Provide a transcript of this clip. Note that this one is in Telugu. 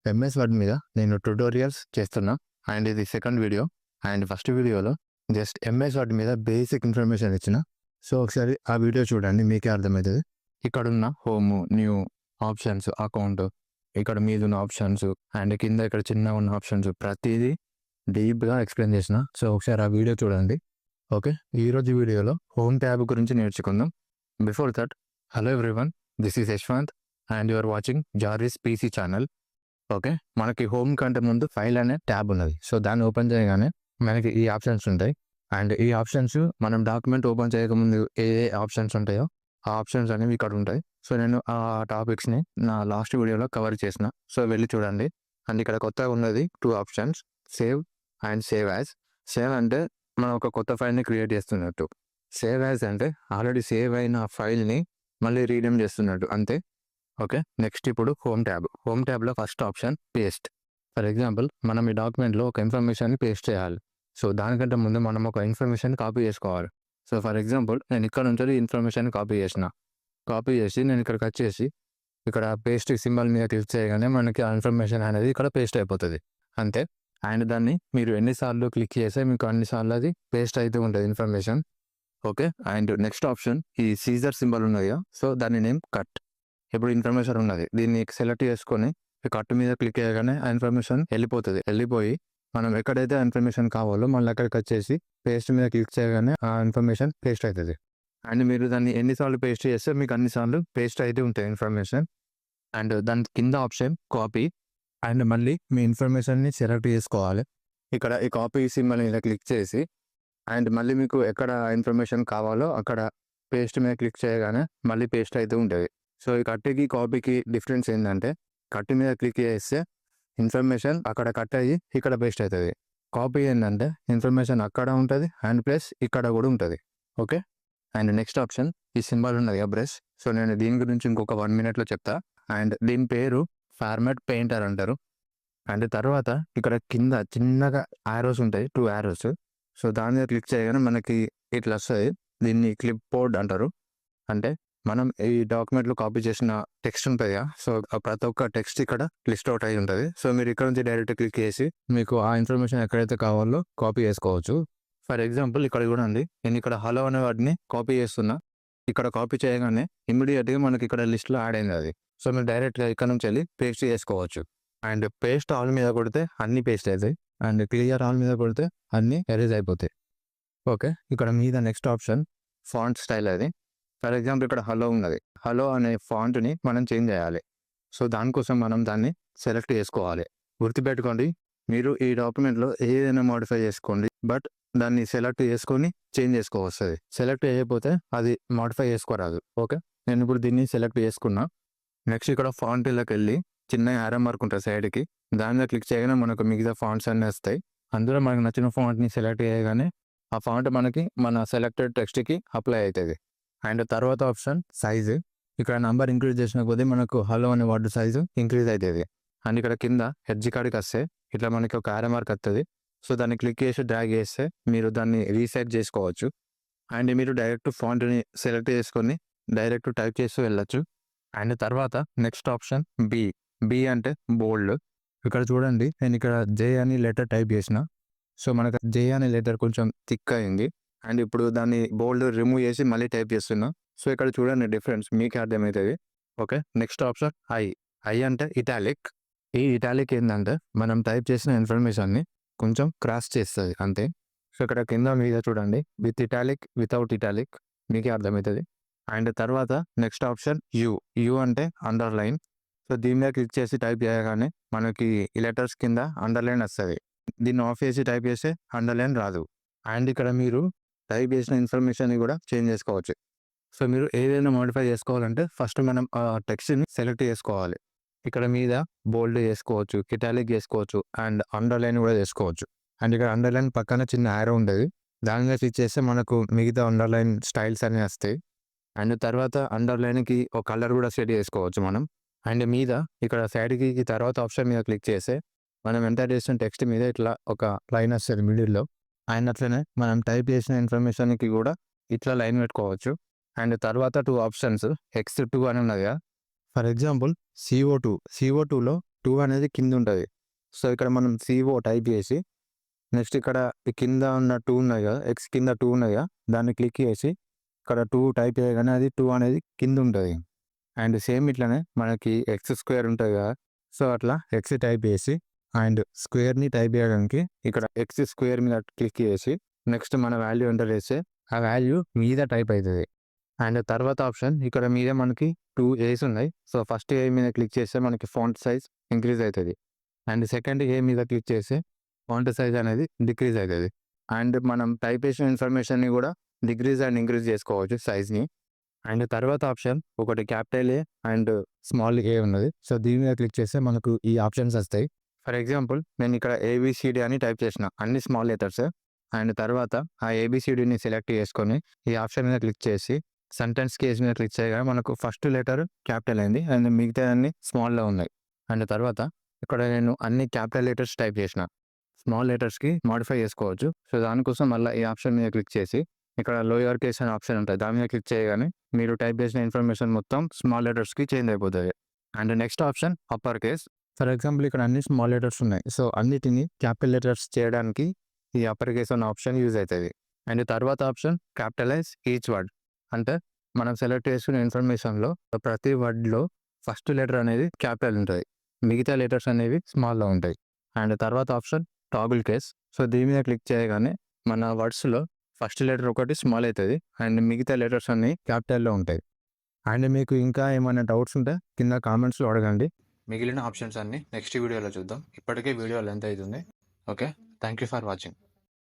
ఎంఎస్ వర్డ్ మీద నేను ట్యుటోరియల్స్ చేస్తున్నా. అండ్ ఇది సెకండ్ వీడియో. అండ్ ఫస్ట్ వీడియోలో జస్ట్ ఎంఎస్ వర్డ్ మీద బేసిక్ ఇన్ఫర్మేషన్ ఇచ్చిన. సో ఒకసారి ఆ వీడియో చూడండి, మీకే అర్థమవుతుంది. ఇక్కడున్న హోము, న్యూ, ఆప్షన్స్, అకౌంట్, ఇక్కడ మీద ఉన్న ఆప్షన్స్ అండ్ కింద ఇక్కడ చిన్న ఉన్న ఆప్షన్స్ ప్రతిదీ డీప్గా ఎక్స్ప్లెయిన్ చేసిన. సో ఒకసారి ఆ వీడియో చూడండి. ఓకే, ఈరోజు వీడియోలో హోమ్ ట్యాబ్ గురించి నేర్చుకుందాం. Before that, hello everyone, this is Yashwanth and you are watching Jaris PC channel. Okay, మనకి హోమ్ కంటే ముందు ఫైల్ అనే ట్యాబ్ ఉన్నది. సో దాన్ని ఓపెన్ చేయగానే మనకి ఈ ఆప్షన్స్ ఉంటాయి. అండ్ ఈ ఆప్షన్స్ మనం డాక్యుమెంట్ ఓపెన్ చేయకముందు ఏ ఆప్షన్స్ ఉంటాయో ఆ ఆప్షన్స్ అనేవి ఇక్కడ ఉంటాయి. సో నేను ఆ టాపిక్స్ని నా లాస్ట్ వీడియోలో కవర్ చేసిన. సో వెళ్ళి చూడండి. అండ్ ఇక్కడ కొత్తగా ఉన్నది 2 options, save and save as. Save అంటే మనం ఒక కొత్త ఫైల్ని క్రియేట్ చేస్తున్నట్టు. సేవ్ యాజ్ అంటే ఆల్రెడీ సేవ్ అయిన ఫైల్ని మళ్ళీ రీనేమ్ చేస్తున్నట్టు అంతే. ఓకే, నెక్స్ట్ ఇప్పుడు హోమ్ ట్యాబ్. హోమ్ ట్యాబ్లో first option paste. For example, మనం ఈ డాక్యుమెంట్లో ఒక ఇన్ఫర్మేషన్ని పేస్ట్ చేయాలి. సో దానికంటే ముందు మనం ఒక ఇన్ఫర్మేషన్ కాపీ చేసుకోవాలి. సో ఫర్ ఎగ్జాంపుల్, నేను ఇక్కడ నుంచి ఇన్ఫర్మేషన్ కాపీ చేసి నేను ఇక్కడ కట్ చేసి ఇక్కడ పేస్ట్ సింబల్ మీద క్లిక్ చేయగానే మనకి ఆ ఇన్ఫర్మేషన్ అనేది ఇక్కడ పేస్ట్ అయిపోతుంది అంతే. అండ్ దాన్ని మీరు ఎన్నిసార్లు క్లిక్ చేస్తే మీకు అన్నిసార్లు అది పేస్ట్ అయితే ఉంటుంది information. Okay, and next option ఈ సీజర్ సింబల్ ఉన్నది. సో దాని నేమ్ కట్. ఇప్పుడు ఇన్ఫర్మేషన్ ఉన్నది, దీన్ని సెలెక్ట్ చేసుకొని కట్ మీద క్లిక్ చేయగానే ఆ ఇన్ఫర్మేషన్ వెళ్ళిపోయి మనం ఎక్కడైతే ఆ ఇన్ఫర్మేషన్ కావాలో మళ్ళీ అక్కడికి వచ్చేసి పేస్ట్ మీద క్లిక్ చేయగానే ఆ ఇన్ఫర్మేషన్ పేస్ట్ అవుతుంది. అండ్ మీరు దాన్ని ఎన్నిసార్లు పేస్ట్ చేస్తే మీకు అన్నిసార్లు పేస్ట్ అయితే ఉంటుంది ఇన్ఫర్మేషన్. అండ్ దాని కింద ఆప్షన్ కాపీ. అండ్ మళ్ళీ మీ ఇన్ఫర్మేషన్ని సెలెక్ట్ చేసుకోవాలి. ఇక్కడ ఈ కాపీ సింబల్ మీద క్లిక్ చేసి అండ్ మళ్ళీ మీకు ఎక్కడ ఇన్ఫర్మేషన్ కావాలో అక్కడ పేస్ట్ మీద క్లిక్ చేయగానే మళ్ళీ పేస్ట్ అయితే ఉంటుంది. సో ఈ కట్కి కాపీకి డిఫరెన్స్ ఏంటంటే, కట్ మీద క్లిక్ చేస్తే ఇన్ఫర్మేషన్ అక్కడ కట్ అయ్యి ఇక్కడ పేస్ట్ అవుతుంది. కాపీ ఏంటంటే ఇన్ఫర్మేషన్ అక్కడ ఉంటుంది అండ్ ప్లస్ ఇక్కడ కూడా ఉంటుంది. ఓకే, అండ్ నెక్స్ట్ ఆప్షన్ ఈ సింబల్ ఉన్నది బ్రష్. సో నేను దీని గురించి ఇంకొక 1 minute చెప్తా. అండ్ దీని పేరు ఫార్మాట్ పెయింటర్ అంటారు. అండ్ తర్వాత ఇక్కడ కింద చిన్నగా ఆరోస్ ఉంటాయి, 2 arrows. సో దాని మీద క్లిక్ చేయగానే మనకి ఇట్లా వస్తుంది. దీన్ని క్లిప్ బోర్డ్ అంటారు. అంటే మనం ఈ డాక్యుమెంట్లో కాపీ చేసిన టెక్స్ట్ ఉంటుంది. సో ప్రతి ఒక్క టెక్స్ట్ ఇక్కడ లిస్ట్ అవుట్ అయి ఉంటుంది. సో మీరు ఇక్కడ నుంచి డైరెక్ట్ క్లిక్ చేసి మీకు ఆ ఇన్ఫర్మేషన్ ఎక్కడైతే కావాలో కాపీ చేసుకోవచ్చు. ఫర్ ఎగ్జాంపుల్, ఇక్కడ కూడా ఉంది, నేను ఇక్కడ హలో అనే వాటిని కాపీ చేస్తున్నా. ఇక్కడ కాపీ చేయగానే ఇమ్మీడియట్గా మనకి ఇక్కడ లిస్ట్లో యాడ్ అయింది అది. సో మీరు డైరెక్ట్గా ఇక్కడ నుంచి వెళ్ళి పేస్ట్ చేసుకోవచ్చు. అండ్ పేస్ట్ ఆల్ మీద కొడితే అన్ని పేస్ట్ అవుతాయి. అండ్ క్లియర్ ఆల్ మీద కొడితే అన్ని ఎరేజ్ అయిపోతాయి. ఓకే, ఇక్కడ మీద నెక్స్ట్ ఆప్షన్ ఫాంట్ స్టైల్. అది ఫర్ ఎగ్జాంపుల్ ఇక్కడ హలో ఉన్నది, హలో అనే ఫాంట్ని మనం చేంజ్ చేయాలి. సో దానికోసం మనం దాన్ని సెలెక్ట్ చేసుకోవాలి. గుర్తుపెట్టుకోండి, మీరు ఈ డాక్యుమెంట్లో ఏదైనా మోడిఫై చేసుకోండి, బట్ దాన్ని సెలెక్ట్ చేసుకొని చేంజ్ చేసుకోవస్తుంది. సెలెక్ట్ చేయకపోతే అది మోడిఫై చేసుకోరాదు. ఓకే, నేను ఇప్పుడు దీన్ని సెలెక్ట్ చేసుకున్నా. నెక్స్ట్ ఇక్కడ ఫాంట్లోకి వెళ్ళి చిన్న యారో మార్క్ ఉంటుంది సైడ్కి, దాని మీద క్లిక్ చేయగానే మనకు మిగతా ఫాంట్స్ అన్నీ వస్తాయి. అందులో మనకు నచ్చిన ఫాంట్ని సెలెక్ట్ చేయగానే ఆ ఫాంట్ మనకి మన సెలెక్టెడ్ టెక్స్ట్కి అప్లై అవుతుంది. అండ్ తర్వాత ఆప్షన్ సైజు. ఇక్కడ నంబర్ ఇంక్రీజ్ చేసిన కొద్దీ మనకు హలో అనే వర్డ్ సైజు ఇంక్రీజ్ అవుతుంది. అండ్ ఇక్కడ కింద హెడ్జ్ కాడికి వస్తే ఇట్లా మనకి ఒక యారో మార్క్ వస్తుంది. సో దాన్ని క్లిక్ చేసి డ్రాగ్ చేస్తే మీరు దాన్ని రీసెట్ చేసుకోవచ్చు. అండ్ మీరు డైరెక్ట్ ఫాంట్ని సెలెక్ట్ చేసుకొని డైరెక్ట్ టైప్ చేస్తూ వెళ్ళచ్చు. అండ్ తర్వాత నెక్స్ట్ ఆప్షన్ బి అంటే బోల్డ్. ఇక్కడ చూడండి, నేను ఇక్కడ జే అని లెటర్ టైప్ చేసిన. సో మనకు జే అనే లెటర్ కొంచెం థిక్ అయింది. అండ్ ఇప్పుడు దాన్ని బోల్డ్ రిమూవ్ చేసి మళ్ళీ టైప్ చేస్తున్నా. సో ఇక్కడ చూడండి డిఫరెన్స్ మీకు అర్థమవుతుంది. ఓకే, నెక్స్ట్ ఆప్షన్ ఐ అంటే ఇటాలిక్. ఈ ఇటాలిక్ ఏంటంటే మనం టైప్ చేసిన ఇన్ఫర్మేషన్ని కొంచెం క్రాస్ చేస్తుంది అంతే. సో ఇక్కడ కింద మీద చూడండి, విత్ ఇటాలిక్, వితౌట్ ఇటాలిక్, మీకే అర్థమవుతుంది. అండ్ తర్వాత నెక్స్ట్ ఆప్షన్ యూ అంటే అండర్లైన్. సో దీని మీద క్లిక్ చేసి టైప్ చేయగానే మనకి ఈ లెటర్స్ కింద అండర్లైన్ వస్తుంది. దీన్ని ఆఫ్ చేసి టైప్ చేస్తే అండర్లైన్ రాదు. అండ్ ఇక్కడ మీరు టైప్ చేసిన ఇన్ఫర్మేషన్ కూడా చేంజ్ చేసుకోవచ్చు. సో మీరు ఏదైనా మోడిఫై చేసుకోవాలంటే ఫస్ట్ మనం ఆ టెక్స్ట్ని సెలెక్ట్ చేసుకోవాలి. ఇక్కడ మీద బోల్డ్ చేసుకోవచ్చు, ఇటాలిక్ చేసుకోవచ్చు అండ్ అండర్లైన్ కూడా చేసుకోవచ్చు. అండ్ ఇక్కడ అండర్లైన్ పక్కన చిన్న యారో ఉంటుంది, దాని మీద క్లిక్ చేస్తే మనకు మిగతా అండర్లైన్ స్టైల్స్ అన్నీ వస్తాయి. అండ్ తర్వాత అండర్లైన్కి ఒక కలర్ కూడా సెట్ చేసుకోవచ్చు మనం. అండ్ మీద ఇక్కడ సైడ్కి తర్వాత ఆప్షన్ మీద క్లిక్ చేస్తే మనం ఎంటర్ చేసిన టెక్స్ట్ మీద ఇట్లా ఒక లైన్ వస్తుంది మిడిల్లో. అండ్ అట్లనే మనం టైప్ చేసిన ఇన్ఫర్మేషన్కి కూడా ఇట్లా లైన్ పెట్టుకోవచ్చు. అండ్ తర్వాత 2 ఆప్షన్స్ X2 అని ఉన్నది. ఫర్ ఎగ్జాంపుల్ CO2లో 2 అనేది కింద ఉంటుంది. సో ఇక్కడ మనం CO టైప్ చేసి నెక్స్ట్ ఇక్కడ ఈ కింద ఉన్న 2 ఉన్నాయి కదా, ఎక్స్ కింద 2 ఉన్నాయి కదా, దాన్ని క్లిక్ చేసి ఇక్కడ 2 టైప్ చేయగానే అది 2 అనేది కింద ఉంటుంది. అండ్ సేమ్ ఇట్లనే మనకి ఎక్స్ స్క్వేర్ ఉంటుంది కదా, సో అట్లా ఎక్స్ టైప్ చేసి అండ్ స్క్వేర్ని టైప్ చేయడానికి ఇక్కడ ఎక్స్ స్క్వేర్ మీద క్లిక్ చేసి నెక్స్ట్ మన వాల్యూ ఎంటర్ చేస్తే ఆ వాల్యూ మీద టైప్ అవుతుంది. అండ్ తర్వాత ఆప్షన్ ఇక్కడ మీద మనకి 2 A's ఉన్నాయి. సో ఫస్ట్ ఏ మీద క్లిక్ చేస్తే మనకి ఫాంట్ సైజ్ ఇంక్రీజ్ అవుతుంది. అండ్ సెకండ్ ఏ మీద క్లిక్ చేస్తే ఫాంట్ సైజ్ అనేది డిక్రీజ్ అవుతుంది. అండ్ మనం టైప్ చేసిన ఇన్ఫర్మేషన్ని కూడా డిక్రీజ్ అండ్ ఇంక్రీజ్ చేసుకోవచ్చు సైజ్ని. అండ్ తర్వాత ఆప్షన్ ఒకటి క్యాపిటల్ ఏ అండ్ స్మాల్ ఏ ఉన్నది. సో దీని మీద క్లిక్ చేస్తే మనకు ఈ ఆప్షన్స్ వస్తాయి. ఫర్ ఎగ్జాంపుల్ నేను ఇక్కడ ABCD అని టైప్ చేసిన అన్ని స్మాల్ లెటర్స్. అండ్ తర్వాత ఆ ABCDని సెలెక్ట్ చేసుకొని ఈ ఆప్షన్ మీద క్లిక్ చేసి సెంటెన్స్ కేస్ మీద క్లిక్ చేయగానే మనకు ఫస్ట్ లెటర్ క్యాపిటల్ అయింది అండ్ మిగతా అన్ని స్మాల్లో ఉన్నాయి. అండ్ తర్వాత ఇక్కడ నేను అన్ని క్యాపిటల్ లెటర్స్ టైప్ చేసిన, స్మాల్ లెటర్స్కి మాడిఫై చేసుకోవచ్చు. సో దానికోసం మళ్ళీ ఈ ఆప్షన్ మీద క్లిక్ చేసి ఇక్కడ లోయర్ కేస్ అనే ఆప్షన్ ఉంటుంది, దాని మీద క్లిక్ చేయగానే మీరు టైప్ చేసిన ఇన్ఫర్మేషన్ మొత్తం స్మాల్ లెటర్స్కి చేంజ్ అయిపోతుంది. And next option upper case. For example ఇక్కడ అన్ని స్మాల్ లెటర్స్ ఉన్నాయి. సో అన్నిటిని క్యాపిటల్ లెటర్స్ చేయడానికి ఈ అప్పర్ కేస్ అనే ఆప్షన్ యూజ్ అవుతుంది. అండ్ తర్వాత ఆప్షన్ క్యాపిటలైజ్ ఈచ్ వర్డ్. అంటే మనం సెలెక్ట్ చేసుకునే ఇన్ఫర్మేషన్లో ప్రతి వర్డ్లో ఫస్ట్ లెటర్ అనేది క్యాపిటల్ ఉంటుంది, మిగతా లెటర్స్ అనేవి స్మాల్లో ఉంటాయి. అండ్ తర్వాత ఆప్షన్ టాగుల్ కేస్. సో దీని మీద క్లిక్ చేయగానే మన వర్డ్స్లో ఫస్ట్ లెటర్ ఒకటి స్మాల్ అవుతుంది అండ్ మిగతా లెటర్స్ అన్ని క్యాపిటల్లో ఉంటాయి. అండ్ మీకు ఇంకా ఏమైనా డౌట్స్ ఉంటే కింద కామెంట్స్లో అడగండి. మిగిలిన ఆప్షన్స్ అన్ని నెక్స్ట్ వీడియోలో చూద్దాం. ఇప్పటికే వీడియో లెంత్ అవుతుంది. Okay, thank you for watching.